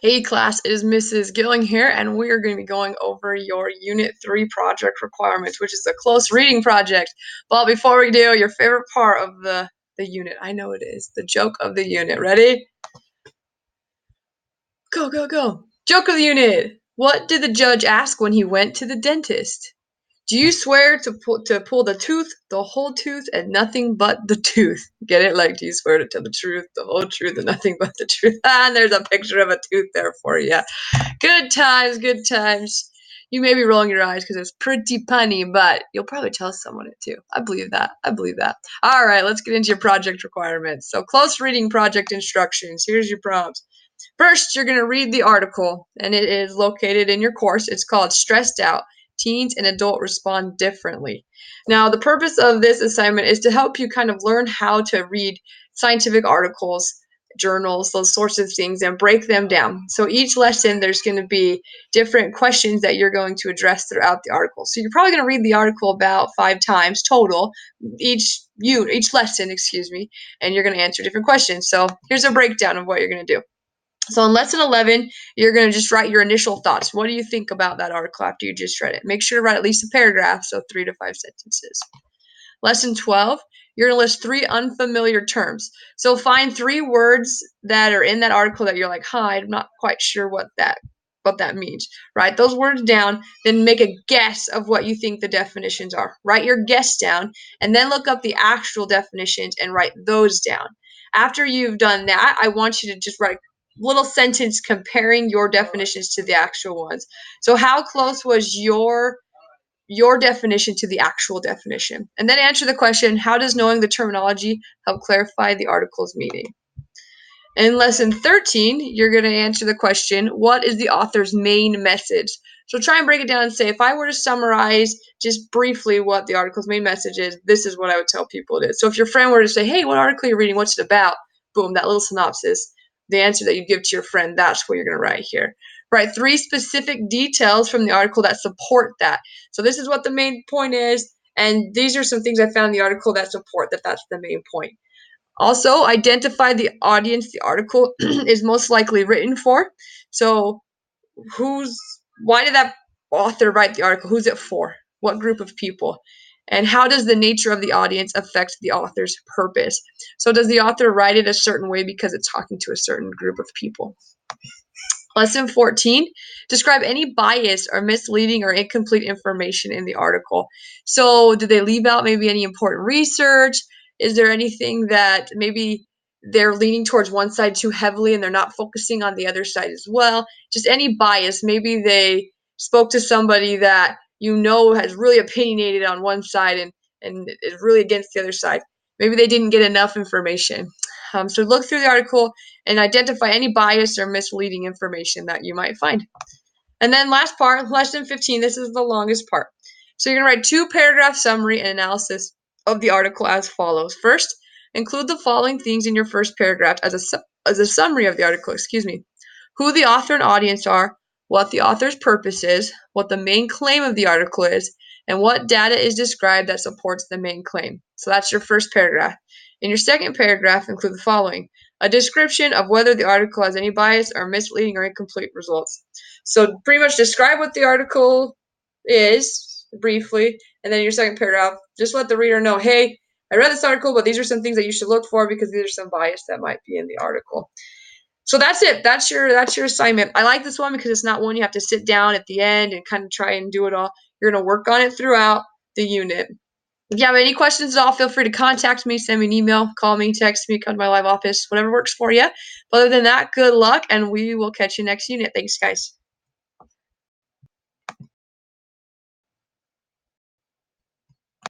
Hey class, it is Mrs. Gilling here, and we are going to be going over your Unit 3 project requirements, which is a close reading project. But before we do, your favorite part of the unit, I know it is, the joke of the unit. Ready? Go, go, go. Joke of the unit. What did the judge ask when he went to the dentist? Do you swear to pull the tooth, the whole tooth, and nothing but the tooth? Get it? Like, do you swear to tell the truth, the whole truth, and nothing but the truth? And there's a picture of a tooth there for you. Good times, good times. You may be rolling your eyes because it's pretty punny, but you'll probably tell someone it too. I believe that. I believe that. All right, let's get into your project requirements. So, close reading project instructions. Here's your prompts. First, you're going to read the article, and it is located in your course. It's called Stressed Out. Teens and adults respond differently. Now, the purpose of this assignment is to help you kind of learn how to read scientific articles, journals, those sorts of things, and break them down. So each lesson, there's going to be different questions that you're going to address throughout the article. So you're probably going to read the article about 5 times total, each lesson, and you're going to answer different questions. So here's a breakdown of what you're going to do. So in lesson 11, you're going to just write your initial thoughts. What do you think about that article after you just read it? Make sure to write at least a paragraph, so 3 to 5 sentences. Lesson 12, you're going to list 3 unfamiliar terms. So find 3 words that are in that article that you're like, I'm not quite sure what that means. Write those words down, then make a guess of what you think the definitions are. Write your guess down, and then look up the actual definitions and write those down. After you've done that, I want you to just write little sentence comparing your definitions to the actual ones. So how close was your definition to the actual definition? And then answer the question, how does knowing the terminology help clarify the article's meaning? In lesson 13, you're going to answer the question, what is the author's main message? So try and break it down and say, if I were to summarize just briefly what the article's main message is, this is what I would tell people it is. So if your friend were to say, hey, what article are you reading? What's it about? Boom, that little synopsis, the answer that you give to your friend, that's what you're going to write here. Write 3 specific details from the article that support that. So this is what the main point is, and these are some things I found in the article that support that that's the main point. Also, identify the audience the article is most likely written for. So why did that author write the article? Who's it for? What group of people? And how does the nature of the audience affect the author's purpose? So does the author write it a certain way because it's talking to a certain group of people? Lesson 14, describe any bias or misleading or incomplete information in the article. So did they leave out maybe any important research? Is there anything that maybe they're leaning towards one side too heavily and they're not focusing on the other side as well? Just any bias. Maybe they spoke to somebody that has really opinionated on one side and is really against the other side. Maybe they didn't get enough information. So look through the article and identify any bias or misleading information that you might find. And then last part, lesson 15, this is the longest part. So you're going to write 2-paragraph summary and analysis of the article as follows. First, include the following things in your first paragraph as a summary of the article, Who the author and audience are, what the author's purpose is, what the main claim of the article is, and what data is described that supports the main claim. So that's your first paragraph. In your second paragraph, include the following. A description of whether the article has any bias or misleading or incomplete results. So pretty much describe what the article is briefly, and then in your second paragraph, just let the reader know, hey, I read this article, but these are some things that you should look for because these are some bias that might be in the article. So that's it. That's your assignment. I like this one because it's not one you have to sit down at the end and kind of try and do it all. You're going to work on it throughout the unit. If you have any questions at all, feel free to contact me, send me an email, call me, text me, come to my live office, whatever works for you. But other than that, good luck, and we will catch you next unit. Thanks, guys.